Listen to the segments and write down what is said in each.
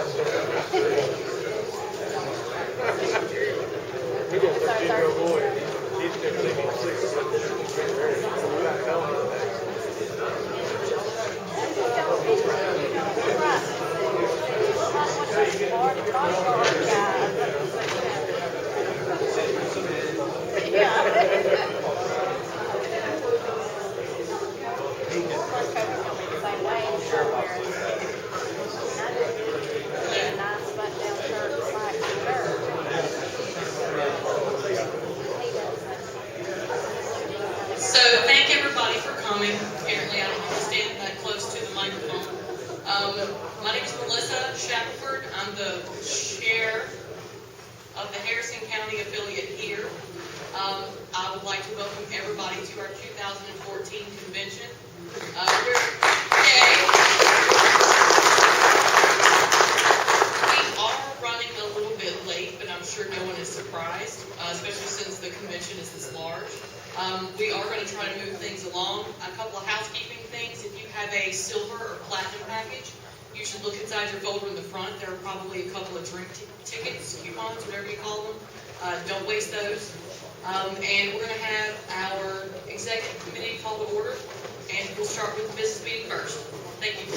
We got 13-year-old boy. He's going to take 6 We're not telling him that. So thank everybody for coming. Apparently I don't have to stand that close to the microphone. My name is Melissa Shackelford. I'm the chair of the Harrison County affiliate here. I would like to welcome everybody to our 2014 convention. We are running a little bit late, but I'm sure no one is surprised, especially since the convention is this large. We are going to try to move things along. A couple of housekeeping things. If you have a silver or platinum package, you should look inside your folder in the front. There are probably a couple of drink tickets, coupons, whatever you call them. Don't waste those. And we're going to have our executive committee call to order, and we'll start with the business meeting first. Thank you.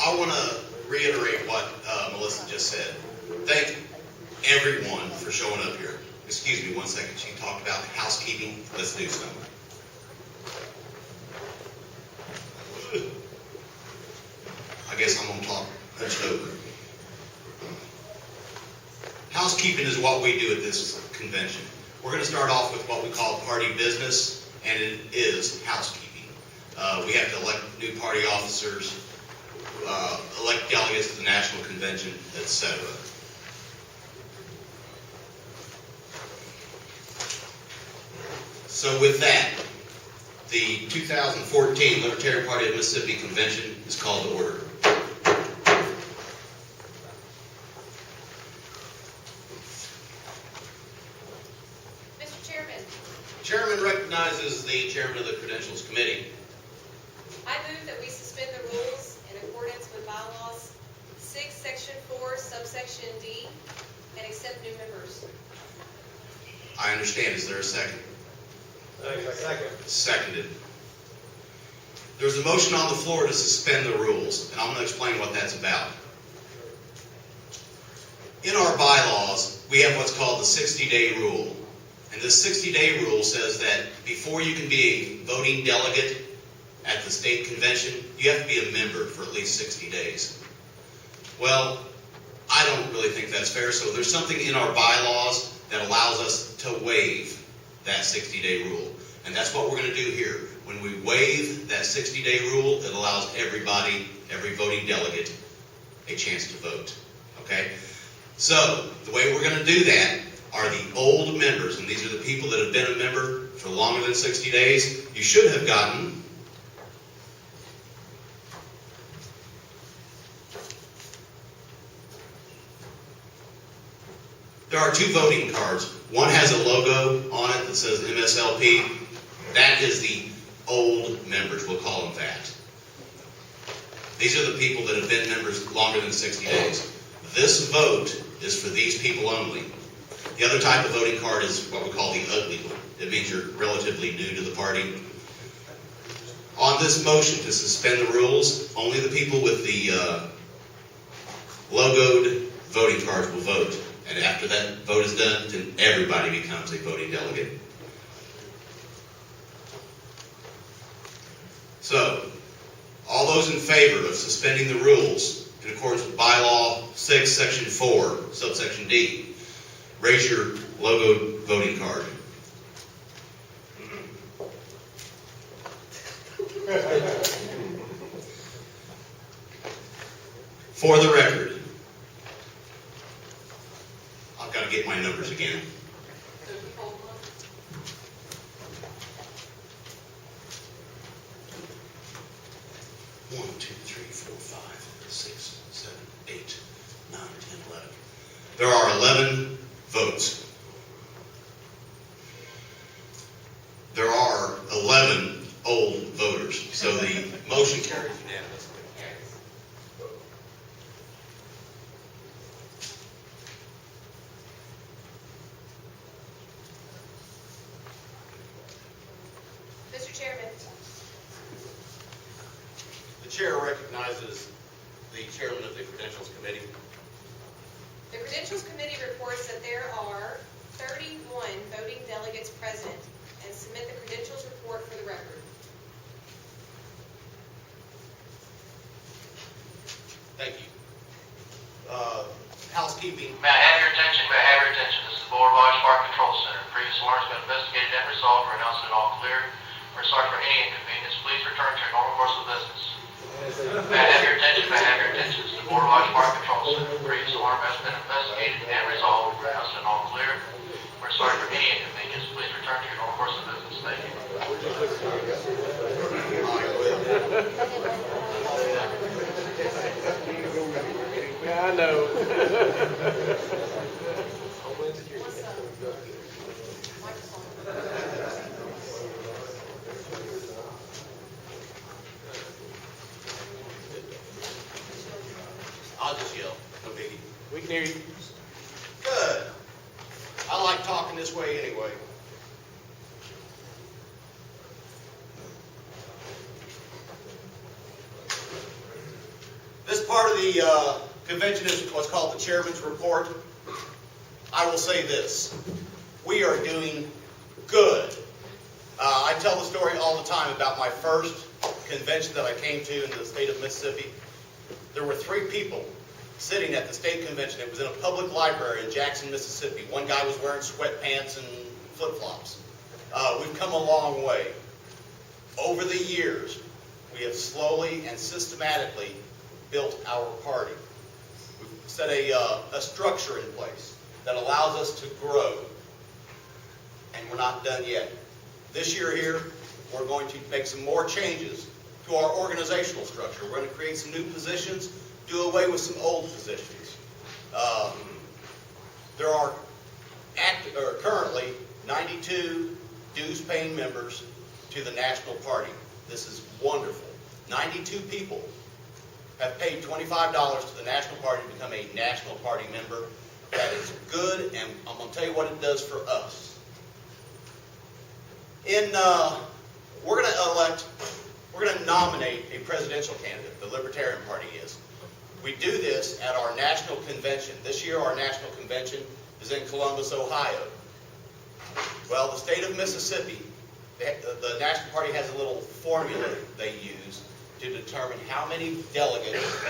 I want to reiterate what Melissa just said. Thank everyone for showing up here. Excuse me one second. She talked about housekeeping. Let's do something. I guess I'm going to talk hunched over. Housekeeping is what we do at this convention. We're going to start off with what we call party business, and it is housekeeping. We have to elect new party officers, elect delegates to the national convention, etc. So with that, the 2014 Libertarian Party of Mississippi Convention is called to order. Mr. Chairman. Chairman recognizes the chairman of the Credentials Committee. I move that we suspend the rules in accordance with bylaws 6, section 4, subsection D, and accept new members. I understand. Is there a second? Second. Seconded. There's a motion on the floor to suspend the rules, and I'm going to explain what that's about. In our bylaws, we have what's called the 60-day rule. And this 60-day rule says that before you can be a voting delegate at the state convention, you have to be a member for at least 60 days. Well, I don't really think that's fair, so there's something in our bylaws that allows us to waive that 60-day rule. And that's what we're going to do here. When we waive that 60-day rule, it allows everybody, every voting delegate, a chance to vote. Okay? So, the way we're going to do that are the old members, and these are the people that have been a member for longer than 60 days. You should have gotten there are 2 voting cards. One has a logo on it that says MSLP. That is the old members. We'll call them that. These are the people that have been members longer than 60 days. This vote is for these people only. The other type of voting card is what we call the ugly one. It means you're relatively new to the party. On this motion to suspend the rules, only the people with the logoed voting cards will vote. And after that vote is done, then everybody becomes a voting delegate. So, all those in favor of suspending the rules in accordance with bylaw 6, section 4, subsection D, raise your logoed voting card. For the record, I've got to get my numbers again. 1, 2, 3, 4, 5, 6, 7, 8, 9, 10, 11. There are 11 votes. There are 11 old voters, so the motion carries unanimously. Mr. Chairman, The chair recognizes the chairman of the Credentials Committee. the Credentials Committee reports that there are 31 voting delegates present and submit the credentials report for the record. Thank you. Housekeeping. May I have your attention? May I have your attention? This is the Boulevard Fire Control Center. Previous alarms have been investigated and resolved. We're announcing it all clear. We're sorry for any inconvenience. Please return to your normal course of business. May I have your attention? May I have your attention? This is the Boulevard Fire Control Center. Previous alarm has been investigated and resolved. We're announcing it all clear. We're sorry for any inconvenience. Please return to your normal course of business. Thank you. Yeah, I know. I'll just yell. No biggie. We can hear you. Good. I like talking this way anyway. This part of the convention is what's called the chairman's report. I will say this. We are doing good. I tell the story all the time about my first convention that I came to in the state of Mississippi. There were 3 people sitting at the state convention. It was in a public library in Jackson, Mississippi. One guy was wearing sweatpants and flip-flops. We've come a long way. Over the years, we have slowly and systematically built our party. We've set a structure in place that allows us to grow, and we're not done yet. This year here, we're going to make some more changes to our organizational structure. We're going to create some new positions, do away with some old positions. There are currently 92 dues-paying members to the National Party. This is wonderful. 92 people have paid $25 to the National Party to become a National Party member. That is good, and I'm going to tell you what it does for us. We're going to nominate a presidential candidate, the Libertarian Party is. We do this at our national convention. This year our national convention is in Columbus, Ohio. Well, the state of Mississippi, the National Party has a little formula they use to determine how many delegates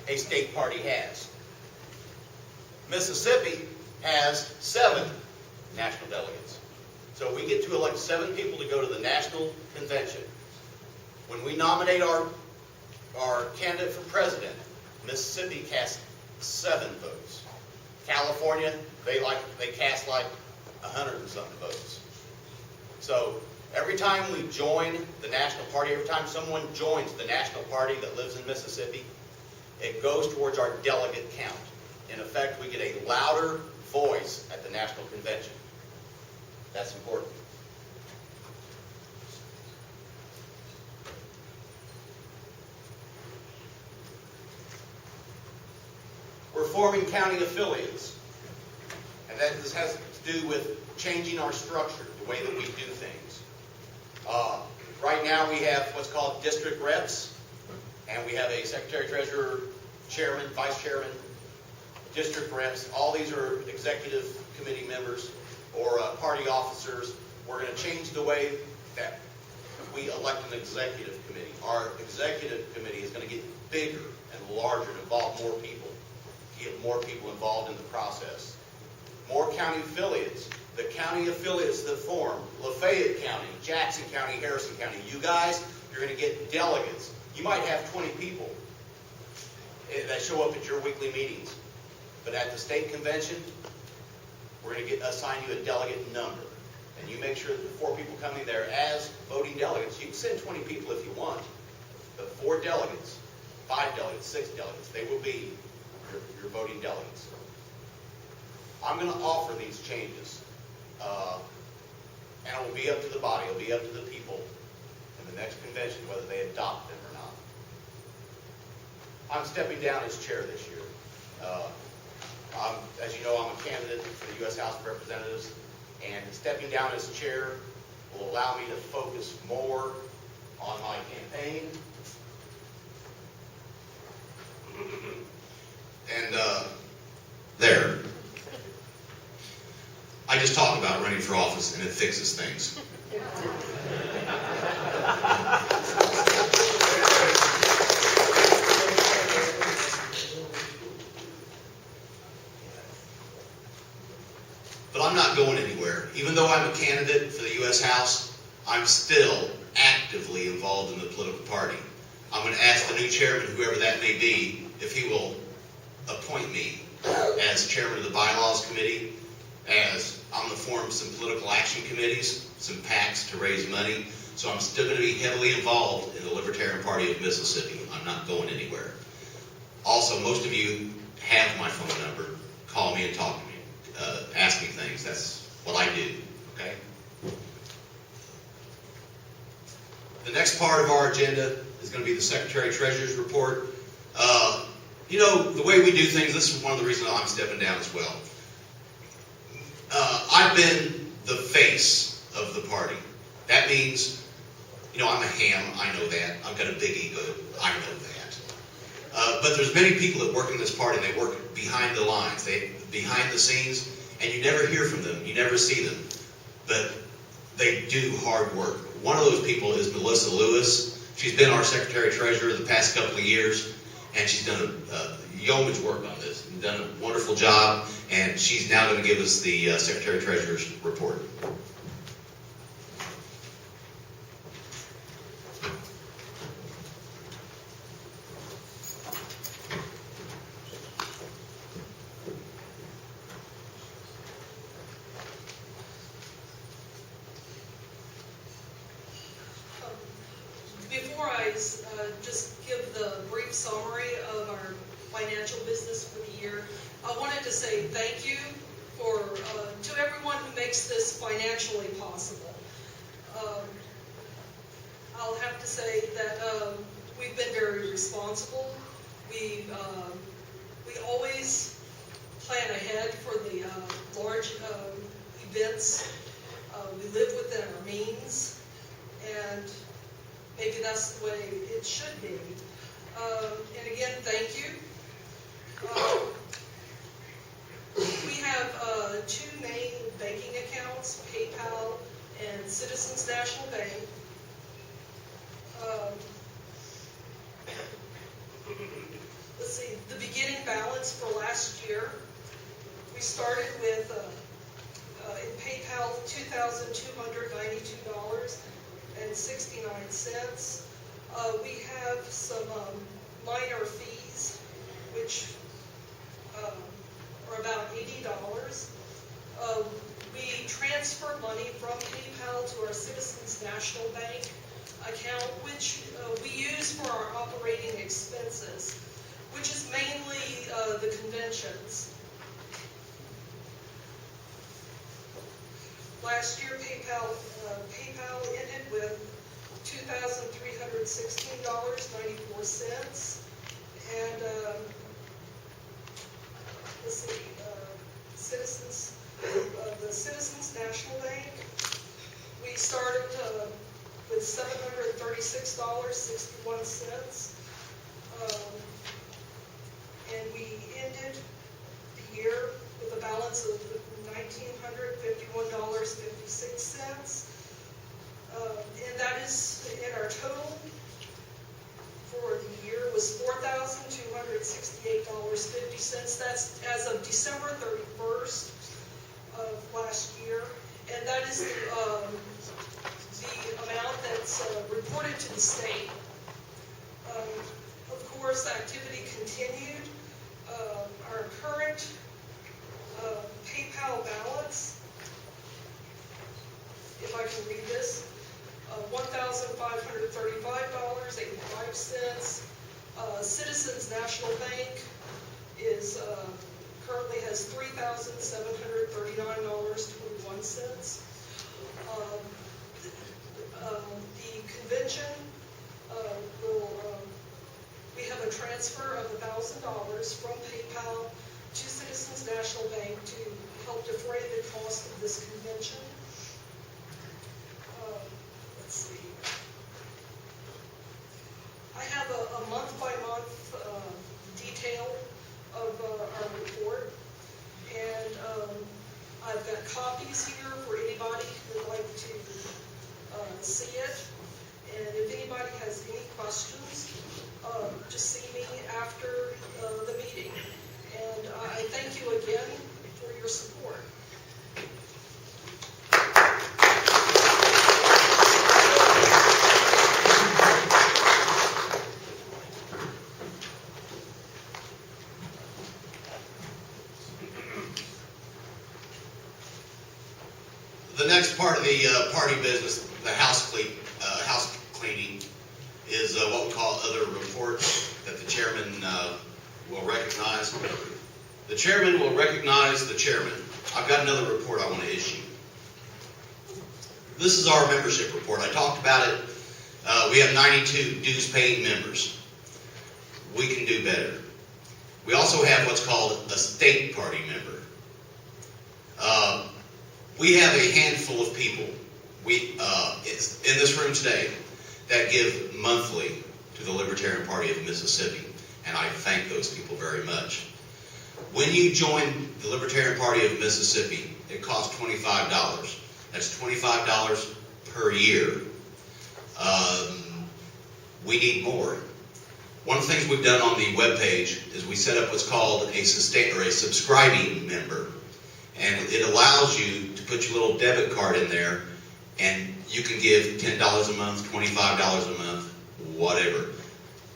a state party has. Mississippi has 7 national delegates. So we get to elect 7 people to go to the national convention. When we nominate our candidate for president, Mississippi casts 7 votes. California, they cast like 100 and something votes. So every time we join the National Party, every time someone joins the National Party that lives in Mississippi, it goes towards our delegate count. In effect, we get a louder voice at the National Convention. That's important. We're forming county affiliates, and this has to do with changing our structure, the way that we do things. Right now we have what's called district reps, and we have a secretary, treasurer, chairman, vice chairman, district reps. All these are executive committee members or party officers. We're going to change the way that we elect an executive committee. Our executive committee is going to get bigger and larger, involve more people, get more people involved in the process. More county affiliates. The county affiliates that form Lafayette County, Jackson County, Harrison County. You guys, you're going to get delegates. You might have 20 people that show up at your weekly meetings. But at the state convention, we're going to assign you a delegate number. And you make sure that the 4 people coming there as voting delegates, you can send 20 people if you want. the 4 delegates, 5 delegates, 6 delegates, they will be your voting delegates. I'm going to offer these changes, and it will be up to the body, it will be up to the people in the next convention whether they adopt them or not. I'm stepping down as chair this year. As you know, I'm a candidate for the U.S. House of Representatives, and stepping down as chair will allow me to focus more on my campaign. And there. I just talked about running for office, and it fixes things. But I'm not going anywhere. Even though I'm a candidate for the U.S. House, I'm still actively involved in the political party. I'm going to ask the new chairman, whoever that may be, if he will appoint me as chairman of the Bylaws Committee, as I'm going to form some political action committees, some PACs to raise money. So I'm still going to be heavily involved in the Libertarian Party of Mississippi. I'm not going anywhere. Also, most of you have my phone number. Call me and talk to me. Ask me things. That's what I do. Okay? The next part of our agenda is going to be the Secretary Treasurer's report. You know, the way we do things, this is one of the reasons I'm stepping down as well. I've been the face of the party. That means, you know, I'm a ham. I know that. I've got a big ego. I know that. But there's many people that work in this party, and they work behind the lines, behind the scenes, and you never hear from them. You never see them. But they do hard work. One of those people is Melissa Lewis. She's been our Secretary Treasurer the past couple of years, and she's done a yeoman's work on this and done a wonderful job, and she's now going to give us the Secretary Treasurer's report. Before I just give the brief summary of our financial business for the year, I wanted to say thank you to everyone who makes this financially possible. I'll have to say that we've been very responsible. We always plan ahead for the large events. We live within our means, and maybe that's the way it should be. And again, thank you. We have 2 main banking accounts, PayPal and Citizens National Bank. Let's see, the beginning balance for last year, we started with, in PayPal, $2,292.69. We have some minor fees, which are about $80. We transfer money from PayPal to our Citizens National Bank account, which we use for our operating expenses, which is mainly the conventions. Last year, PayPal ended with $2,316.94, and let's see, the Citizens National Bank, we started with $736.61, and we ended the year with a balance of $1,951.56. And that is, and our total for the year was $4,268.50. That's as of December 31st of last year. And that is the amount that's reported to the state. Of course, activity continued. Our current PayPal balance, if I can read this, $1,535.85. Citizens National Bank is, currently has $3,739.21. The convention we have a transfer of $1,000 from PayPal to Citizens National Bank to help defray the cost of this convention. Let's see. I have a month-by-month detail of our report, and I've got copies here for anybody who would like to see it. And if anybody has any questions, just see me after the meeting. And I thank you again for your support. The next part of the party business, the house cleaning, is what we call other reports that the chairman will recognize. The chairman will recognize the chairman. I've got another report I want to issue. This is our membership report. I talked about it. We have 92 dues-paying members. We can do better. We also have what's called a state party member. We have a handful of people in this room today that give monthly to the Libertarian Party of Mississippi, and I thank those people very much. When you join the Libertarian Party of Mississippi, it costs $25. That's $25 per year. We need more. One of the things we've done on the webpage is we set up what's called a subscribing member. And it allows you to put your little debit card in there, and you can give $10 a month, $25 a month, whatever.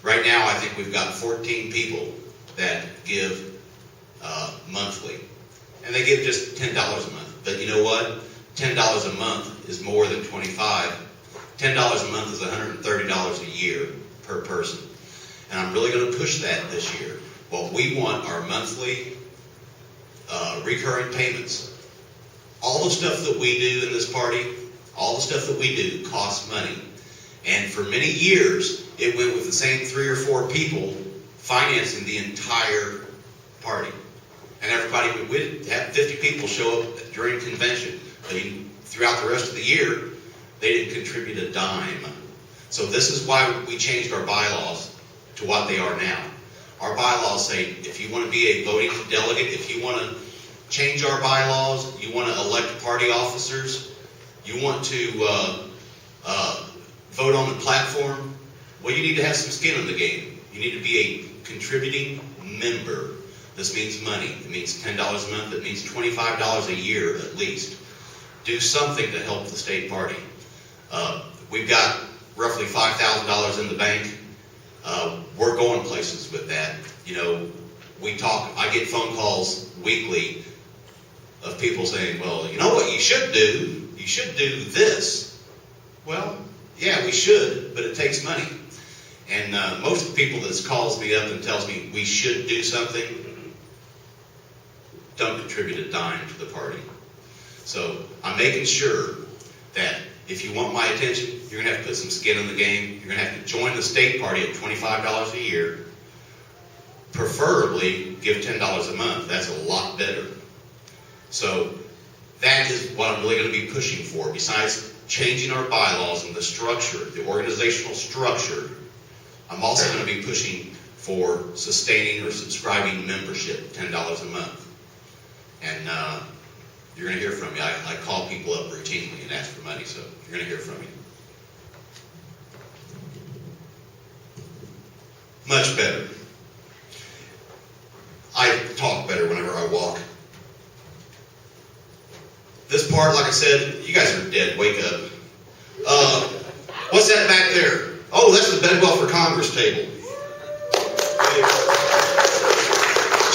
Right now, I think we've got 14 people that give monthly. And they give just $10 a month. But you know what? $10 a month is more than $25. $10 a month is $130 a year per person. And I'm really going to push that this year. Well, we want our monthly recurring payments. All the stuff that we do in this party, all the stuff that we do costs money. And for many years, it went with the same 3 or 4 people financing the entire party. And everybody, we'd have 50 people show up during convention. But throughout the rest of the year, they didn't contribute a dime. So this is why we changed our bylaws to what they are now. Our bylaws say if you want to be a voting delegate, if you want to change our bylaws, you want to elect party officers, you want to vote on the platform, well, you need to have some skin in the game. You need to be a contributing member. This means money. It means $10 a month. It means $25 a year at least. Do something to help the state party. We've got roughly $5,000 in the bank. We're going places with that. You know, I get phone calls weekly of people saying, well, you know what you should do? You should do this. Well, yeah, we should, but it takes money. And most of the people that calls me up and tells me we should do something don't contribute a dime to the party. So I'm making sure that if you want my attention, you're going to have to put some skin in the game. You're going to have to join the state party at $25 a year. Preferably give $10 a month. That's a lot better. So that is what I'm really going to be pushing for. Besides changing our bylaws and the structure, the organizational structure, I'm also going to be pushing for sustaining or subscribing membership, $10 a month. And you're going to hear from me. I call people up routinely and ask for money, so you're going to hear from me. Much better. I talk better whenever I walk. This part, like I said, you guys are dead. Wake up. What's that back there? Oh, that's the Bedwell for Congress table.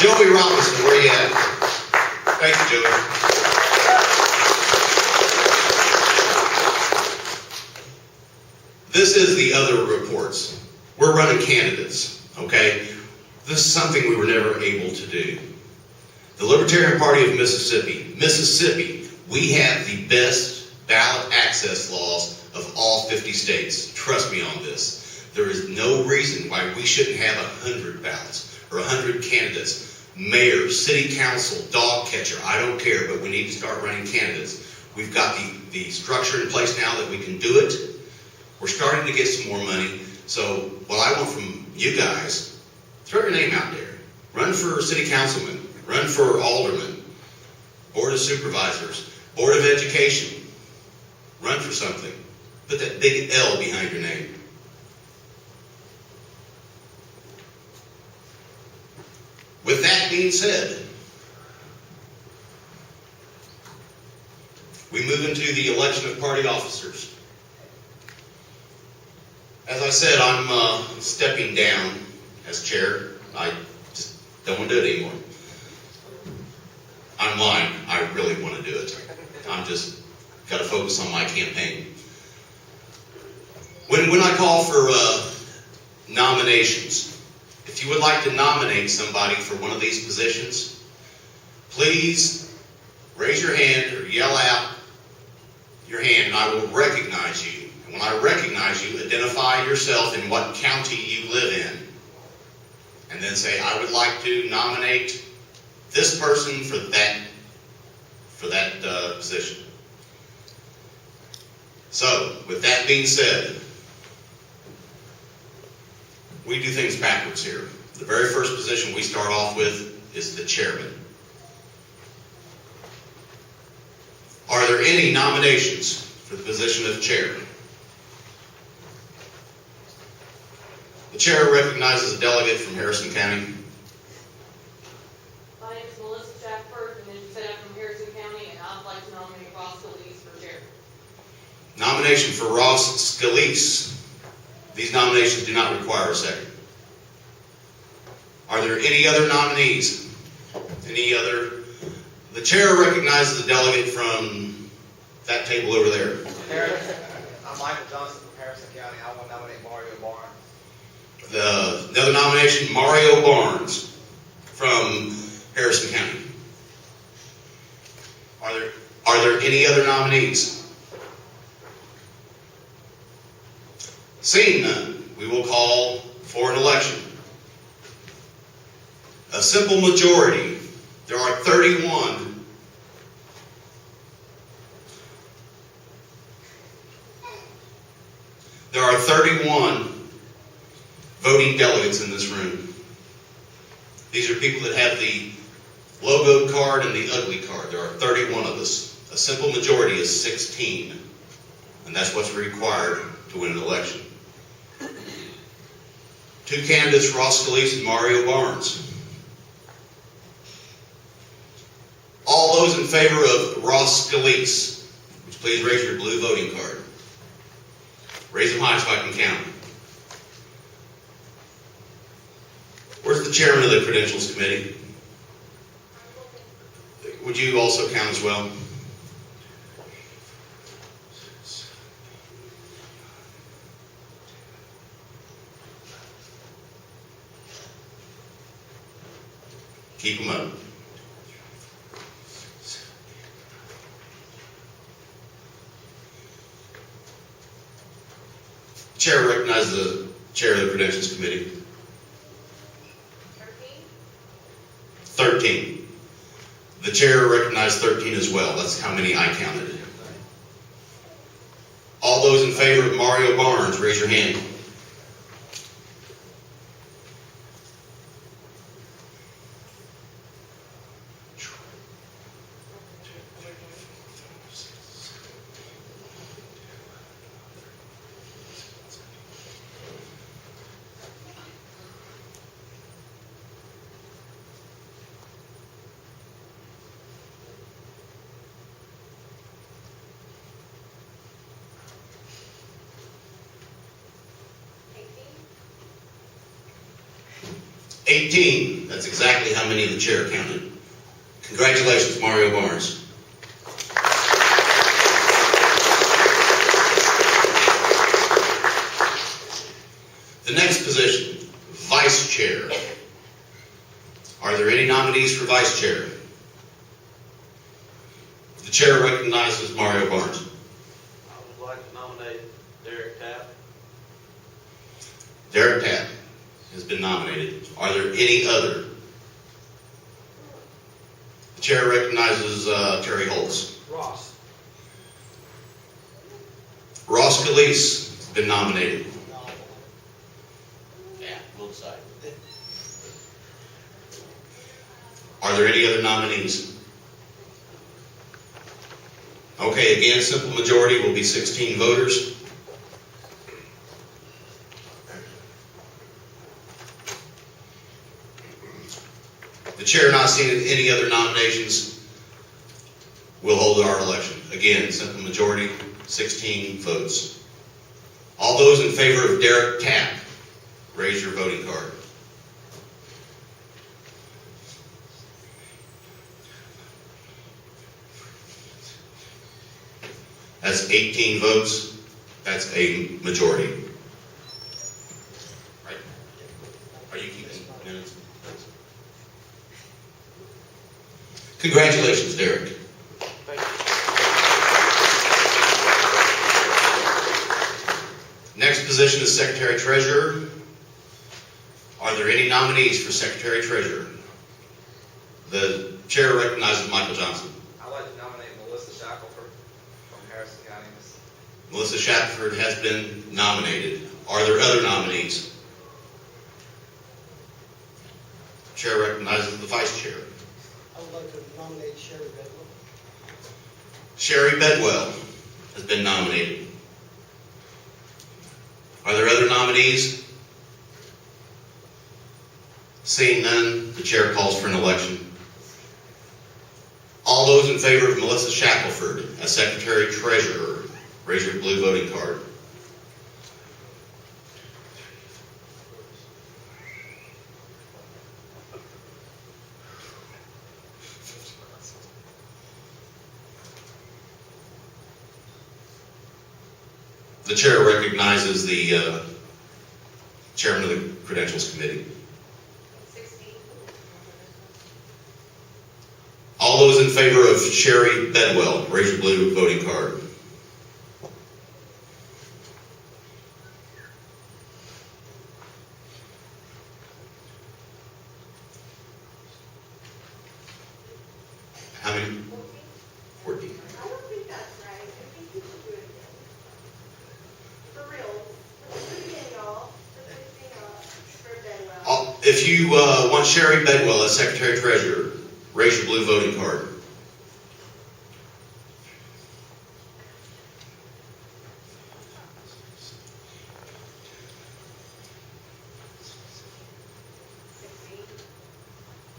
Joey Robinson, where you at? Thank you, Joey. This is the other reports. We're running candidates, okay? This is something we were never able to do. The Libertarian Party of Mississippi, we have the best ballot access laws of all 50 states. Trust me on this. There is no reason why we shouldn't have 100 ballots or 100 candidates. Mayor, city council, dog catcher, I don't care, but we need to start running candidates. We've got the structure in place now that we can do it. We're starting to get some more money. So what I want from you guys, throw your name out there. Run for city councilman. Run for alderman. Board of supervisors. Board of education. Run for something. Put that big L behind your name. With that being said, we move into the election of party officers. As I said, I'm stepping down as chair. I just don't want to do it anymore. I'm lying. I really want to do it. I'm just got to focus on my campaign. When I call for nominations, if you would like to nominate somebody for one of these positions, please raise your hand or yell out your hand and I will recognize you. And when I recognize you, identify yourself and what county you live in. And then say, I would like to nominate this person for that position. So, with that being said, we do things backwards here. The very first position we start off with is the chairman. Are there any nominations for the position of chair? The chair recognizes a delegate from Harrison County. My name is Melissa Shackford, and then you said I'm from Harrison County, and I'd like to nominate Ross Scalise for chair. Nomination for Ross Scalise. These nominations do not require a second. Are there any other nominees? Any other? The chair recognizes a delegate from that table over there. I'm Michael Johnson from Harrison County. I want to nominate Mario Barnes. The other nomination, Mario Barnes from Harrison County. Are there any other nominees? Seeing none, we will call for an election. A simple majority. There are 31. There are 31 voting delegates in this room. These are people that have the logo card and the ugly card. There are 31 of us. A simple majority is 16. And that's what's required to win an election. Two candidates, Ross Scalise and Mario Barnes. All those in favor of Ross Scalise, please raise your blue voting card. Raise them high so I can count. Where's the chairman of the Credentials Committee? Would you also count as well? Keep them up. The chair recognizes the chair of the Credentials Committee. 13. The chair recognized 13 as well. That's how many I counted. All those in favor of Mario Barnes, raise your hand. $18. That's exactly how many the chair counted. Congratulations, Mario Barnes. nominees for vice chair? The chair recognizes Mario Barnes. I would like to nominate Derek Tapp. Derek Tapp has been nominated. Are there any other? The chair recognizes Terry Holtz. Ross. Ross Calise has been nominated. Yeah, we'll decide. Are there any other nominees? Okay, again, simple majority will be 16 voters. The chair not seeing any other nominations will hold our election. Again, simple majority, 16 votes. All those in favor of Derek Tapp, raise your voting card. That's 18 votes. That's a majority. Right? Are you keeping minutes? Congratulations, Derek. Thank you. Next position is Secretary Treasurer. Are there any nominees for Secretary Treasurer? The chair recognizes Michael Johnson. I'd like to nominate Melissa Shackelford from Harrison County. Melissa Shackelford has been nominated. Are there other nominees? Chair recognizes the vice chair. I would like to nominate Sherry Bedwell. Sherry Bedwell has been nominated. Are there other nominees? Seeing none, the chair calls for an election. All those in favor of Melissa Shackelford as Secretary Treasurer, raise your blue voting card. The chair recognizes the chairman of the Credentials Committee. 16. All those in favor of Sherry Bedwell, raise your blue voting card. How many? 14. I don't think that's right. I think you should do it again. For real. Let's do it again, y'all. Let's do it again, for Bedwell. If you want Sherry Bedwell as Secretary Treasurer, raise your blue voting card.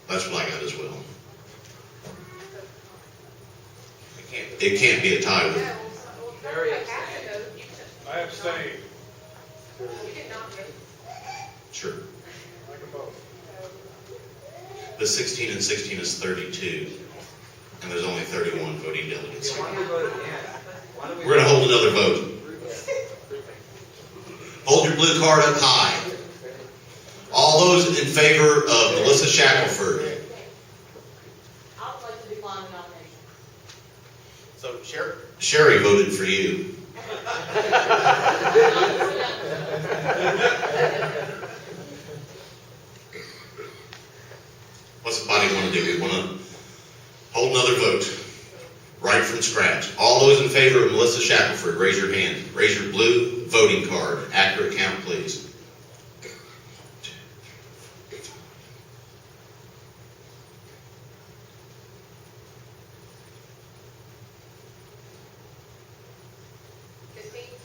That's what I got as well. It can't be a tie with. Harry I abstain. You did not vote. Sure. I can vote. The 16 and 16 is 32, and there's only 31 voting delegates. Why don't we vote again? Why don't we We're going to hold another vote. Hold your blue card up high. All those in favor of Melissa Shackelford. I would like to decline the nomination. So Sherry voted for you. What's the body want to do? We want to hold another vote. Right from scratch. All those in favor of Melissa Shackelford, raise your hand. Raise your blue voting card. Accurate count, please.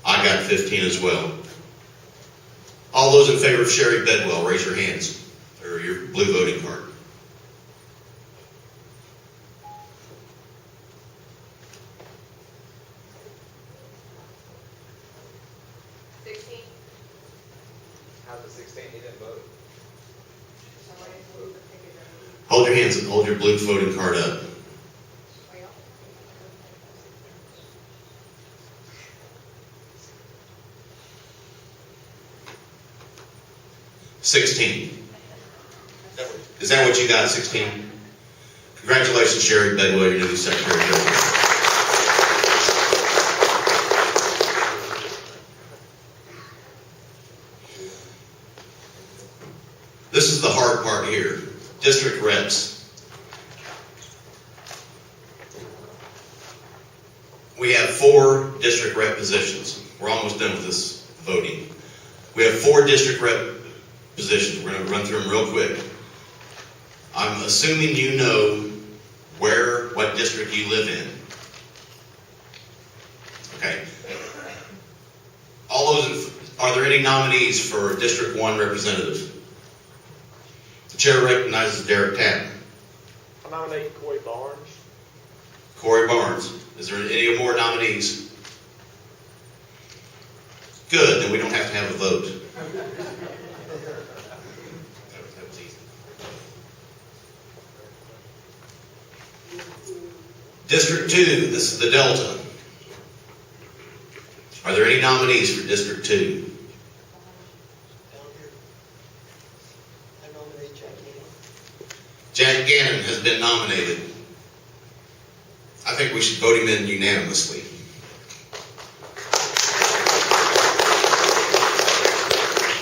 I got 15 as well. All those in favor of Sherry Bedwell, raise your hands, or your blue voting card. How's the 16? He didn't vote. Hold your hands and hold your blue voting card up. $16. Is that what you got, 16? Congratulations, Sherry Bedwell, your new Secretary of Justice. This is the hard part here. District reps. We have 4 district rep positions. We're almost done with this voting. We have 4 district rep positions. We're going to run through them real quick. I'm assuming you know what district you live in. Okay. Are there any nominees for District 1 representative? The chair recognizes Derek Tatton. I nominate Corey Barnes. Corey Barnes. Is there any more nominees? Good, then we don't have to have a vote. That was easy. District 2, this is the Delta. Are there any nominees for District 2? I nominate Jack Gannon. Jack Gannon has been nominated. I think we should vote him in unanimously.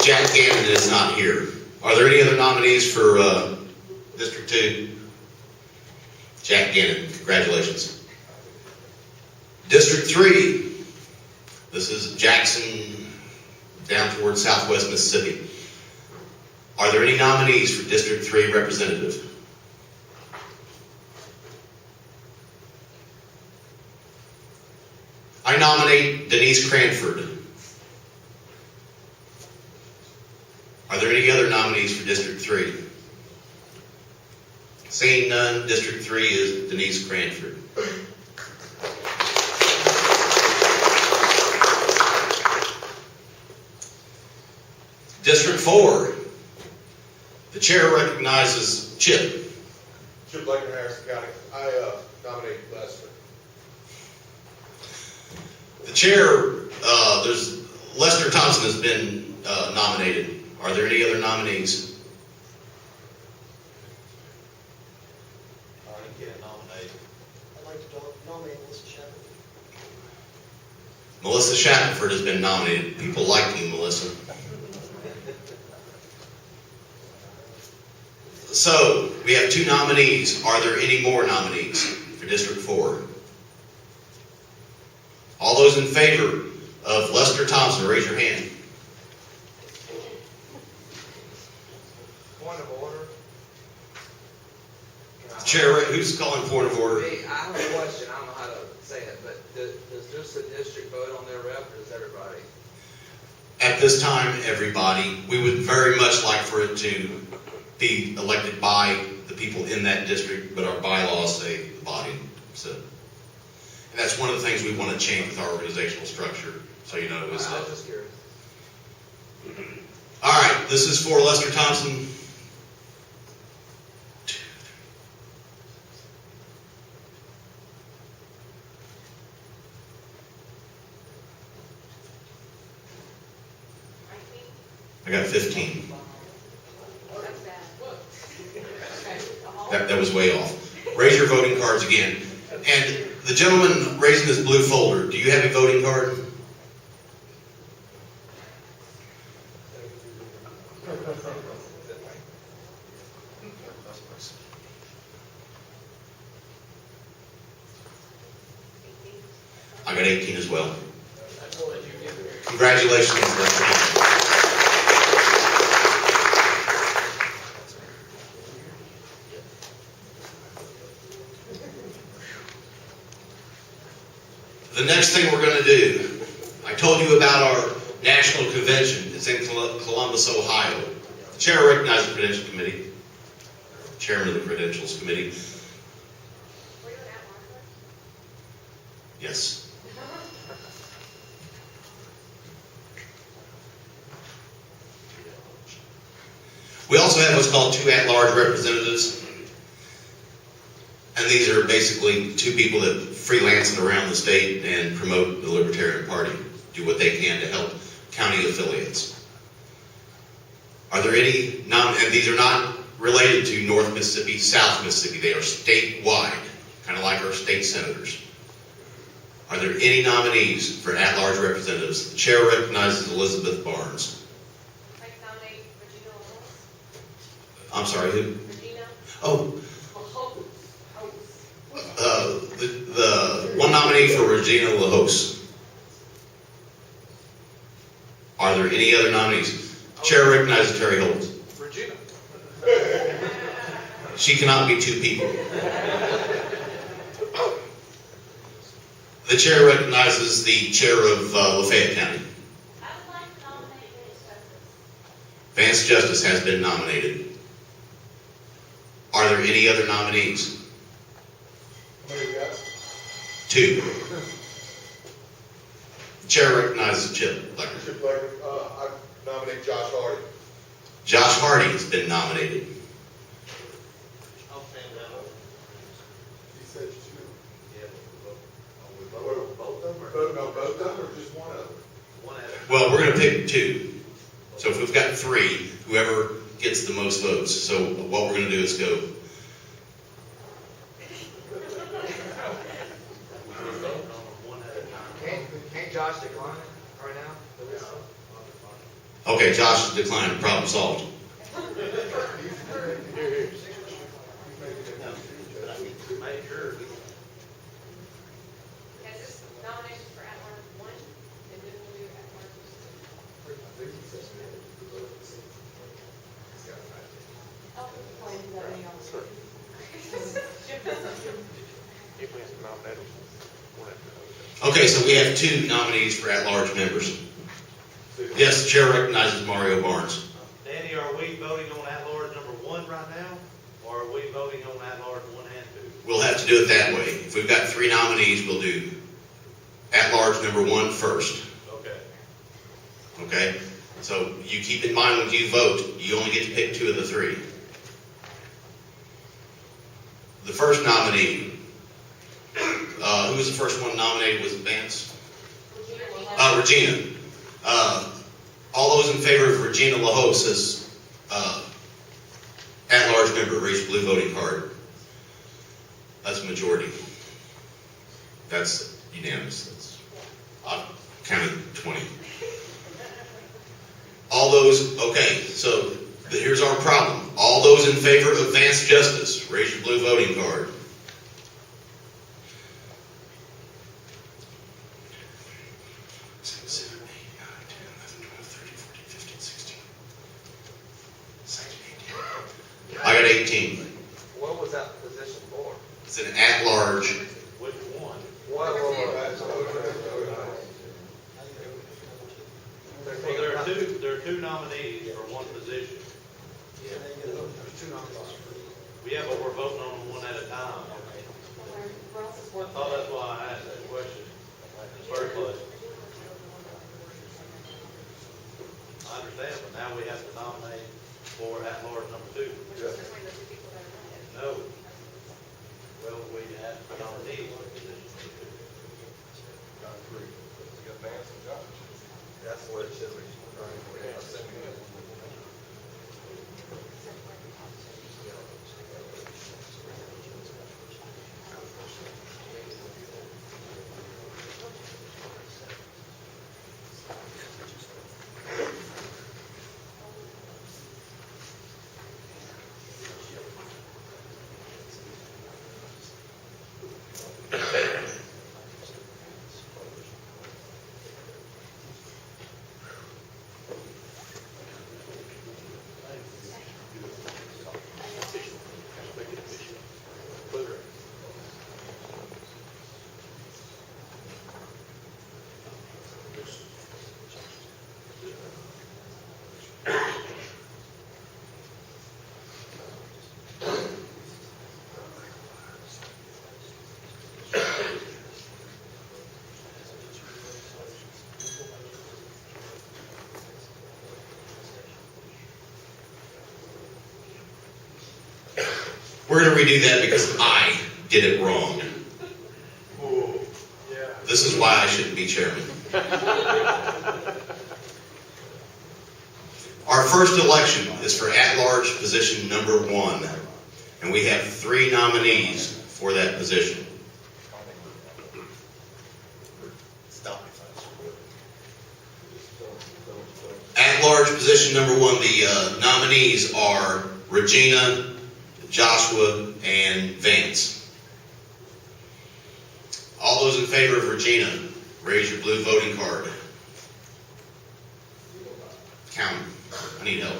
Jack Gannon is not here. Are there any other nominees for District 2? Jack Gannon, congratulations. District 3, this is Jackson down towards southwest Mississippi. Are there any nominees for District 3 representative? I nominate Denise Cranford. Are there any other nominees for District 3? Seeing none, District 3 is Denise Cranford. District 4, the chair recognizes Chip. Chip Blaker, Harrison County. I nominate Lester. The chair, Lester Thompson has been nominated. Are there any other nominees? You can't nominate. I'd like to nominate Melissa Shepard. Melissa Shackelford has been nominated. People like you, Melissa. So, we have 2 nominees. Are there any more nominees for District 4? All those in favor of Lester Thompson, raise your hand. Point of order. Chair, who's calling point of order? I have a question, I don't know how to say it, but does just the district vote on their rep, or does everybody? At this time, everybody. We would very much like for it to be elected by the people in that district, but our bylaws say the body. So, and that's one of the things we want to change with our organizational structure. So you know, I was just curious. All right, this is for Lester Thompson. I got 15. That was way off. Raise your voting cards again. And the gentleman raising this blue folder, do you have a voting card? I got 18 as well. Congratulations, Lester Thompson. The next thing we're going to do, I told you about our national convention. It's in Columbus, Ohio. The chair recognizes the Credentials Committee, chairman of the Credentials Committee. Were you an at-large? Yes. We also have what's called 2 at-large representatives. And these are basically 2 people that freelance around the state and promote the Libertarian Party, do what they can to help county affiliates. Are there any, and these are not related to North Mississippi, South Mississippi. They are statewide, kind of like our state senators. Are there any nominees for at-large representatives? The chair recognizes Elizabeth Barnes. I'd like to nominate Regina Lewis. I'm sorry, who? Regina. Oh, the one nominee for Regina LaHose. Are there any other nominees? Chair recognizes Terry Holmes. Regina. She cannot be two people. The chair recognizes the chair of Lafayette County. I would like to nominate Vance Vance Justice. Justice has been nominated. Are there any other nominees? How many you got? Two. The chair recognizes Chip Lecker. Chip Lecker, I nominate Josh Hardy. Josh Hardy has been nominated. I'll stand down. He said two. Yeah, Both of them? Voting on both of them or just one of them? one at a Well, we're going to pick two. So if we've got three, whoever gets the most votes. So what we're going to do is go. Can't Josh decline it right now? Okay, Josh has declined. Problem solved. Make sure. Has this nomination for at-large one, and then we'll do at-large. If we have to nominate them, one after another. Okay, so we have two nominees for at-large members. Yes, the chair recognizes Mario Barnes. Danny, are we voting on at-large number one right now, or are we voting on at-large one and two? We'll have to do it that way. If we've got three nominees, we'll do at-large number one first. Okay. Okay? So you keep in mind when you vote, you only get to pick two of the three. The first nominee, who was the first one nominated? Was it Vance? Regina. All those in favor of Regina LaHose as at-large member, raise your blue voting card. That's a majority. That's unanimous. I've counted 20. All those, okay, so here's our problem. All those in favor of Vance Justice, raise your blue voting card. I got 18. What was that position for? It's an at-large. Which one? What? Well, there are two nominees for one position. There's two nominees. Yeah, but we're voting on them one at a time. Oh, that's why I asked that question. First place. I understand, but now we have to nominate for at-large number two. No. Well, we have to nominate one position. Got three. You got Vance and Josh. That's what it should be. We're going to redo that because I did it wrong. This is why I shouldn't be chairman. Our first election is is for at-large position number 1. And we have 3 nominees for that position. At-large position number 1, the nominees are Regina, Joshua, and Vance. All those in favor of Regina, raise your blue voting card. Count them. I need help.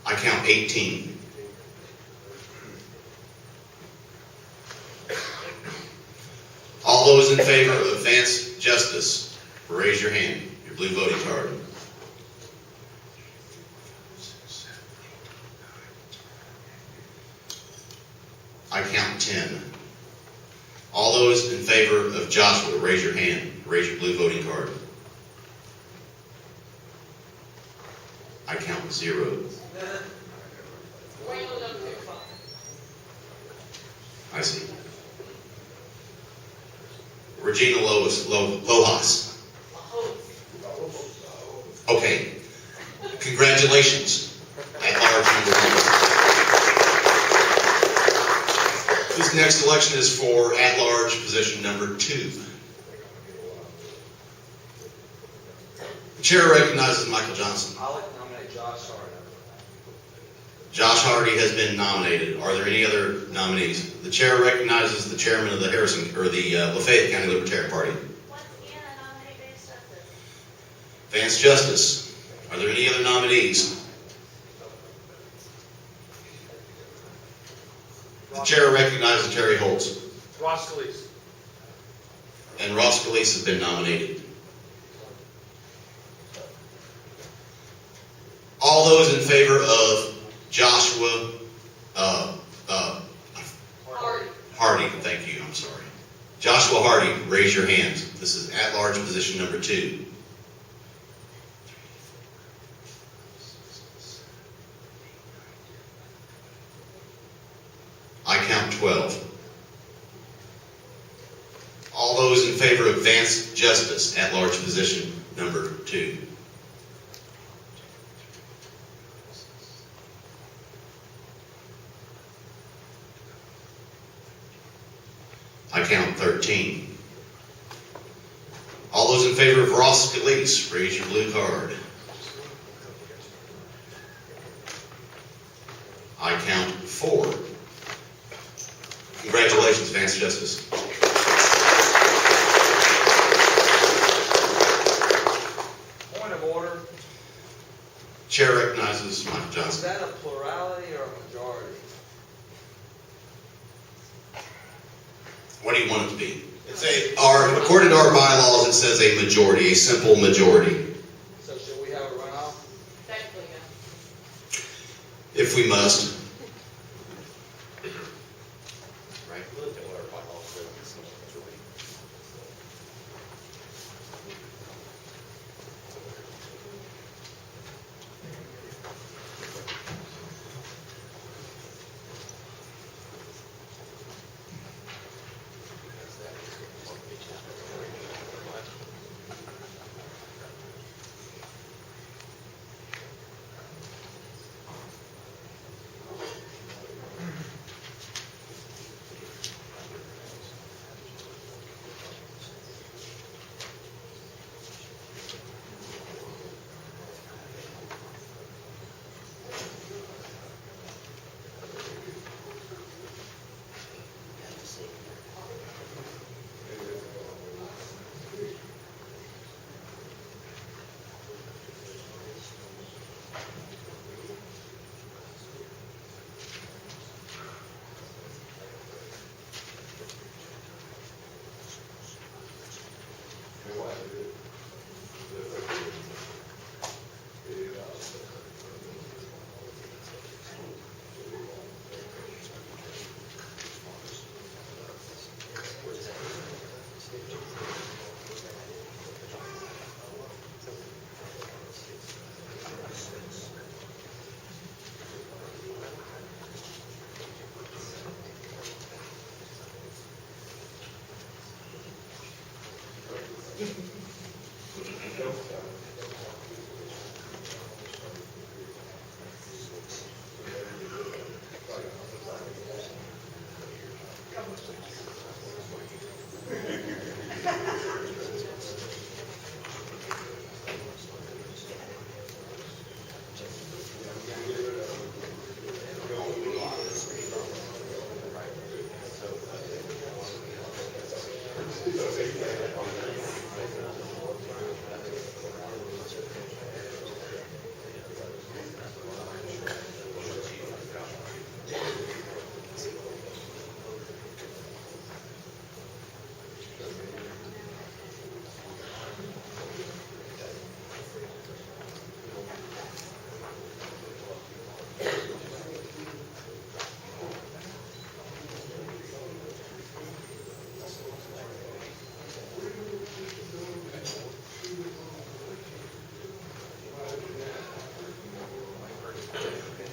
I count 18. All those in favor of Vance Justice, raise your hand, your blue voting card. I count 10. All those in favor of Joshua, raise your hand, raise your blue voting card. I count 0. I see. Regina Lojas. Okay. Congratulations. At large number 1. This next election is for at-large position number 2. The chair recognizes Michael Johnson. I'd like to nominate Josh Hardy. Josh Hardy has been nominated. Are there any other nominees? The chair recognizes the chairman of the Lafayette County Libertarian Party. Once again, I nominate Vance Vance Justice. Justice. Are there any other nominees? The chair recognizes Terry Holtz. Ross Scalise. And Ross Scalise has been nominated. All those in favor of Joshua Hardy, thank you, I'm sorry. Joshua Hardy, raise your hand. This is at-large position number 2. I count 12. All those in favor of Vance Justice, at-large position number 2. I count 13. All those in favor of Ross Scalise, raise your blue card. I count 4. Congratulations, Vance Justice. Point of order. Chair recognizes Michael Is Johnson. that a plurality or a majority? What do you want it to be? According to our bylaws, it says a majority, a simple majority. So should we have a runoff? Technically, no. If we must. Right, look at what our bylaws say.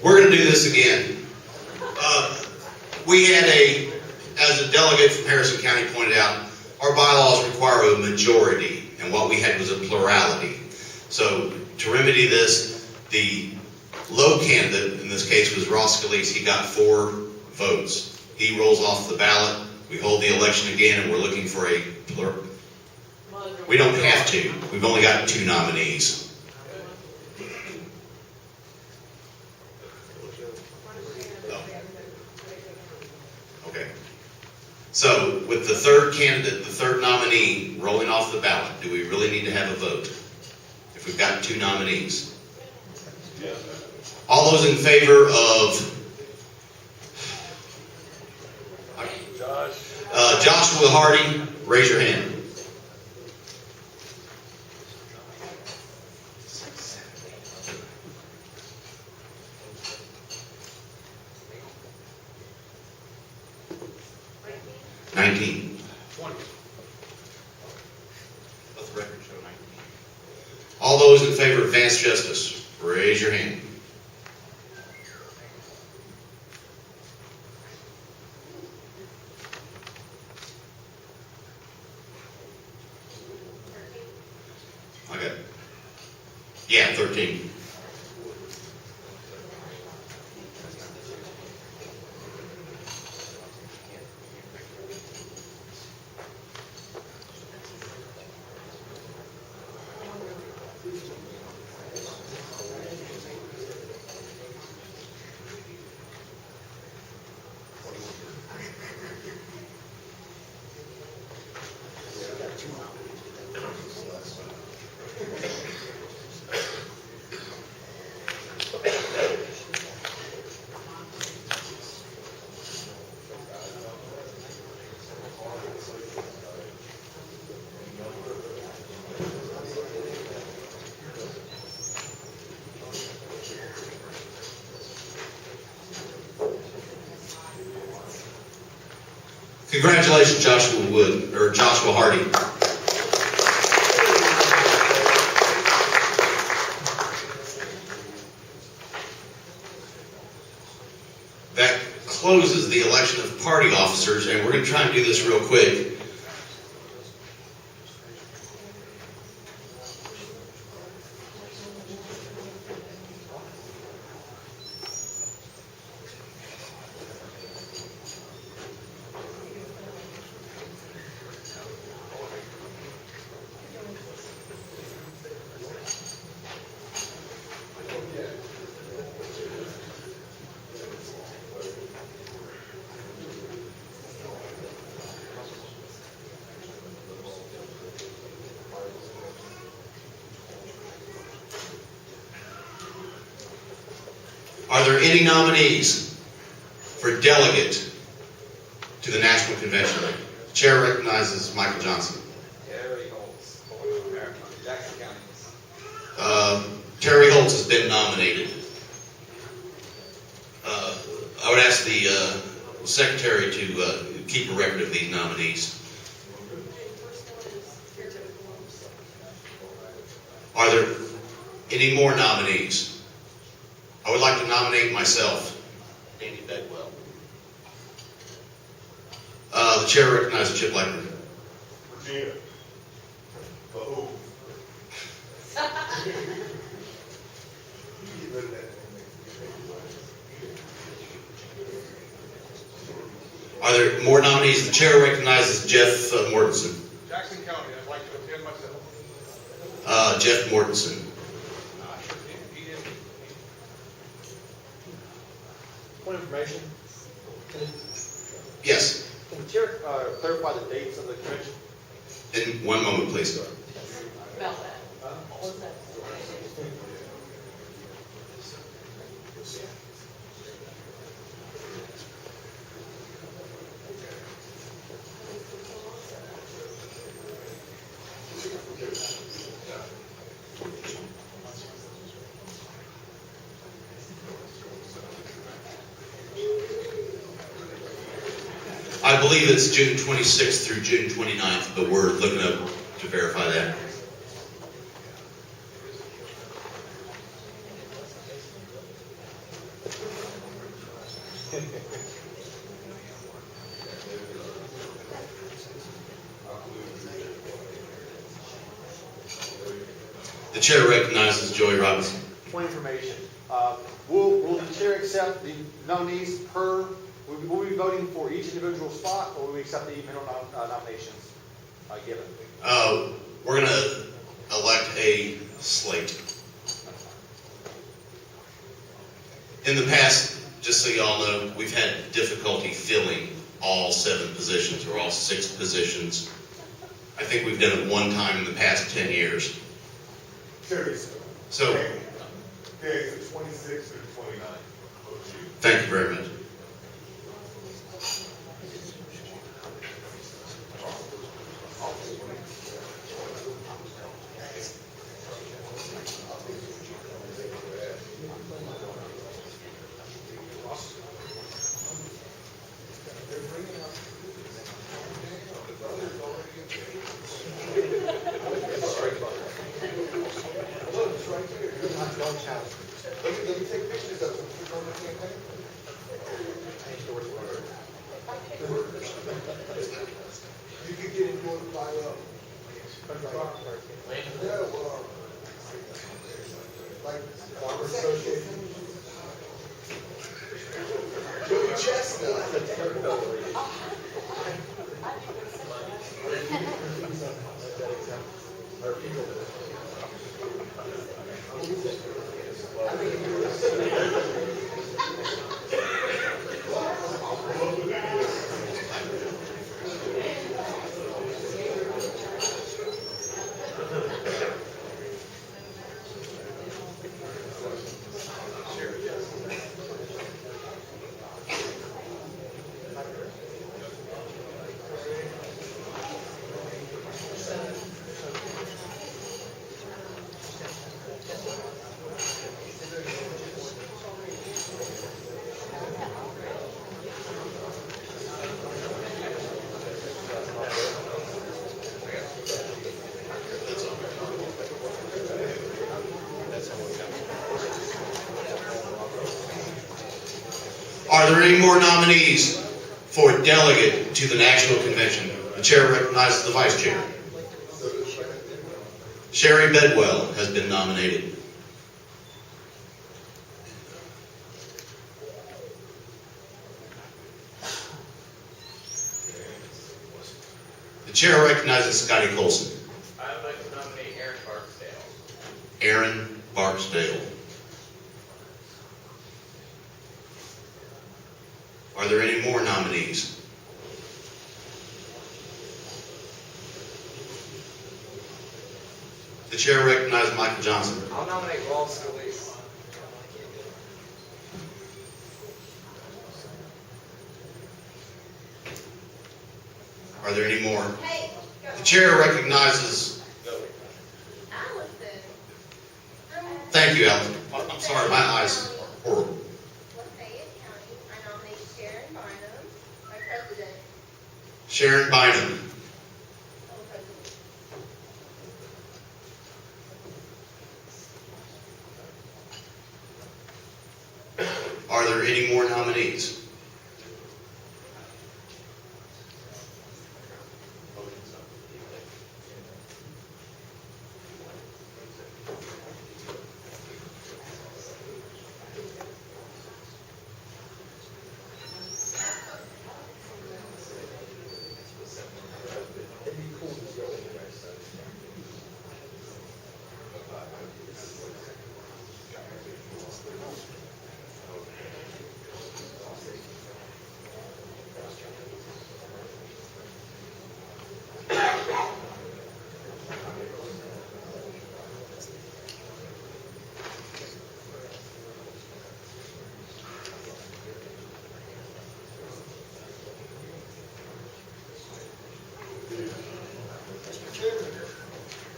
We're going to do this again. We had as a delegate from Harrison County pointed out, our bylaws require a majority, and what we had was a plurality. So to remedy this, the low candidate, in this case was Ross Scalise, he got 4 votes. He rolls off the ballot, we hold the election again, and we're looking for a we don't have to. We've only got 2 nominees. Okay. So with the 3rd candidate, the 3rd nominee rolling off the ballot, do we really need to have a vote if we've got 2 nominees? All those in favor of Joshua Hardy, raise your hand. $19. 19. 20. Let the record show 19. All those in favor of advanced justice, raise your hand. Okay. Yeah, 13. Congratulations, Joshua Hardy. That closes the election of party officers, and we're going to try and do this real quick. Are there any nominees for delegate to the National Convention? The chair recognizes Michael Johnson. Terry Holtz, Jackson County. Terry Holtz has been nominated. I would ask the secretary to keep a record of these nominees. Are there any more nominees? I would like to nominate myself, Danny Bedwell. The chair recognizes Chip Lecker. Virginia. Oh. Get rid of that. Are there more nominees? The chair recognizes Jeff Mortensen. Jackson County, I'd like to attend myself. Jeff Mortensen. He did. Point of information, Yes. can the chair clarify the dates of the convention? In one moment, please. About that. What's that? I believe it's June 26th through June 29th, but we're looking up to verify that. The chair recognizes Joey Robinson. Point of information, will the chair accept the nominees per, will we be voting for each individual spot, or will we accept the even nominations given? We're going to elect a slate. In the past, just so y'all know, we've had difficulty filling all 7 positions or all 6 positions. I think we've done it one time in the past 10 years. So, Okay, so 26 or 29. thank you very much. Let me take pictures of them. Put on the campaign. You could get employed by, yeah, well, like, farmer association. Joey Chestnut. Are there any more nominees for delegate to the National Convention? The chair recognizes the vice chair. Sherry Bedwell has been nominated. The chair recognizes Scotty Colson. I would like to nominate Aaron Barksdale. Aaron Barksdale. Are there any more nominees? The chair recognizes Michael Johnson. I'll nominate Ross Scalise. Are there any more? Hey, The chair recognizes. Allison. Thank you, Alan. I'm sorry, my eyes are horrible. Lafayette County, I nominate Sharon Bynum, my president. Sharon Bynum. Are there any more nominees?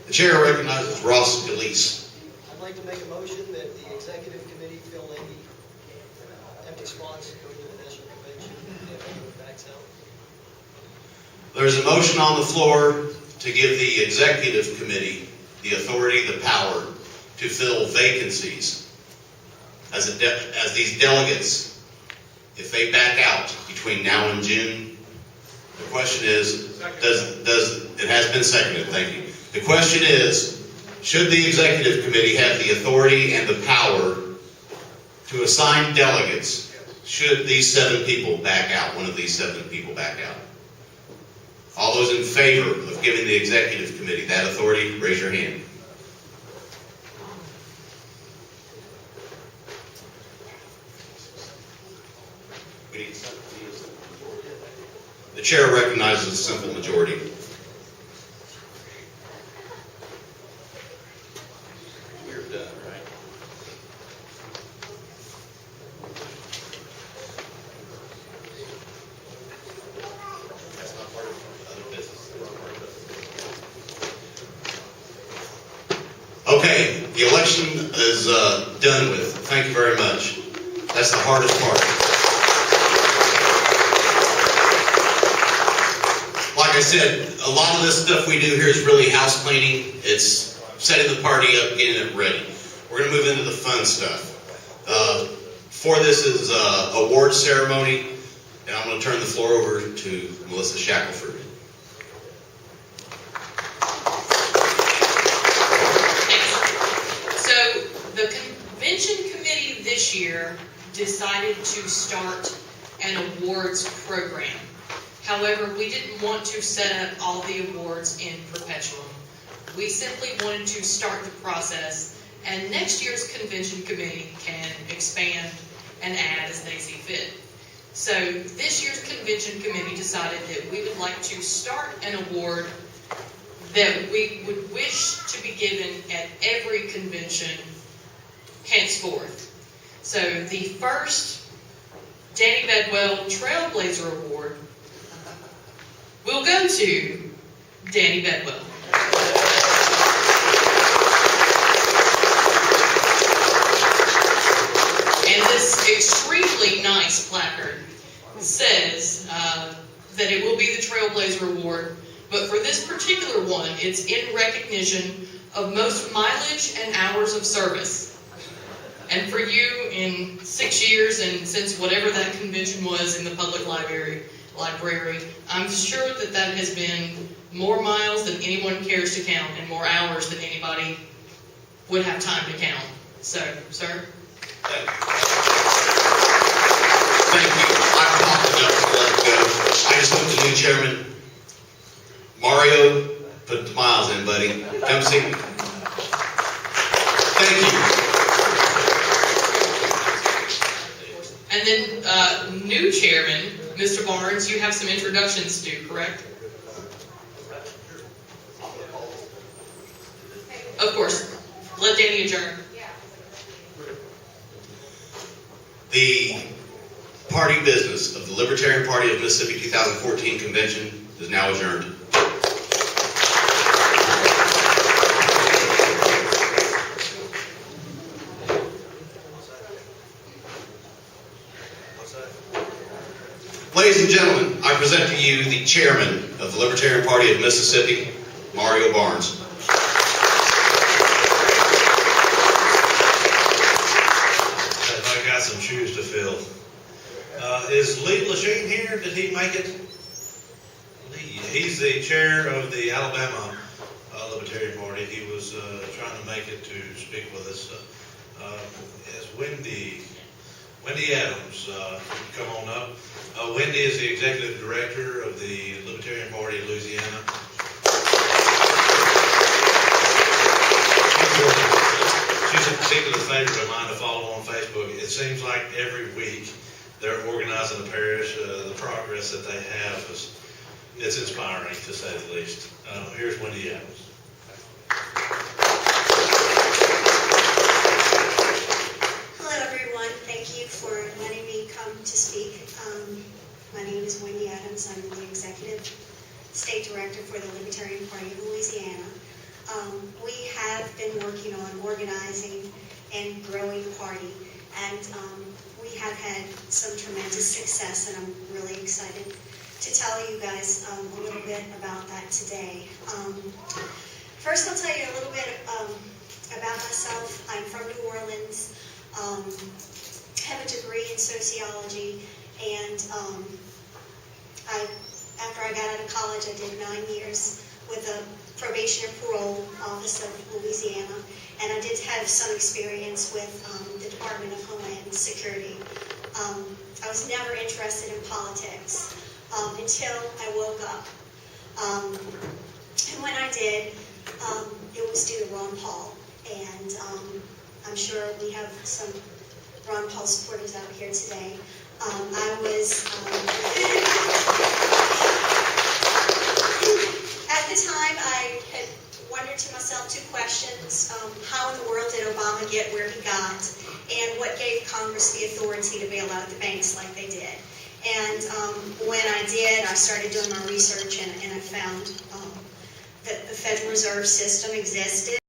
The chair recognizes Ross DeLeese. I'd like to make a motion that the executive committee fill any empty spots go to the national convention and backs out. There's a motion on the floor to give the executive committee the authority, the power to fill vacancies as these delegates, if they back out between now and June. The question is, it has been seconded, thank you. The question is, should the executive committee have the authority and the power to assign delegates should these 7 people back out, one of these 7 people back out? All those in favor of giving the executive committee that authority, raise your hand. The chair recognizes a simple majority. We're done, right? That's not part of other business. Okay, the election is done with. Thank you very much. That's the hardest part. Like I said, a lot of this stuff we do here is really house cleaning. It's setting the party up, getting it ready. We're going to move into the fun stuff. For this is award ceremony, and I'm going to turn the floor over to Melissa Shackelford. So the convention committee this year decided to start an awards program. However, we didn't want to set up all the awards in perpetuum. We simply wanted to start the process, and next year's convention committee can expand and add as they see fit. So this year's convention committee decided that we would like to start an award that we would wish to be given at every convention henceforth. So the first Danny Bedwell Trailblazer Award will go to Danny Bedwell. And this extremely nice placard says that it will be the Trailblazer Award, but for this particular one, it's in recognition of most mileage and hours of service. And for you, in 6 years, and since whatever that convention was in the public library, I'm sure that that has been more miles than anyone cares to count, and more hours than anybody would have time to count. So, sir? Thank you. I've talked enough to let it go. I just hope the new chairman, Mario, put the miles in, buddy. Come see me. Thank you. And then, new chairman, Mr. Barnes, you have some introductions to do, correct? Of course. Let Danny adjourn. The party business of the Libertarian Party of Mississippi 2014 convention is now adjourned. Ladies and gentlemen, I present to you the chairman of the Libertarian Party of Mississippi, Mario Barnes. I got some shoes to fill. Is Lee Lachine here? Did he make it? Lee, he's the chair of the Alabama Libertarian Party. He was trying to make it to speak with us. As Wendy Evans, come on up. Wendy is the executive director of the Libertarian Party of Louisiana. She's a particular favorite of mine to follow on Facebook. It seems like every week they're organizing the parish. The progress that they have it's inspiring, to say the least. Here's Wendy Evans. Hello, everyone. Thank you for letting me come to speak. My name is Wendy Evans. I'm the executive state director for the Libertarian Party of Louisiana. We have been working on organizing and growing the party, and we have had some tremendous success, and I'm really excited to tell you guys a little bit about that today. First, I'll tell you a little bit about myself. I'm from New Orleans. Have a degree in sociology, and after I got out of college, I did 9 years with the Probation and Parole Office of Louisiana, and I did have some experience with the Department of Homeland Security. I was never interested in politics until I woke up. And when I did, it was due to Ron Paul, and I'm sure we have some Ron Paul supporters out here today. I was, at the time, I had wondered to myself 2 questions. How in the world did Obama get where he got? And what gave Congress the authority to bail out the banks like they did? And when I did, I started doing my research, and I found that the Federal Reserve System existed.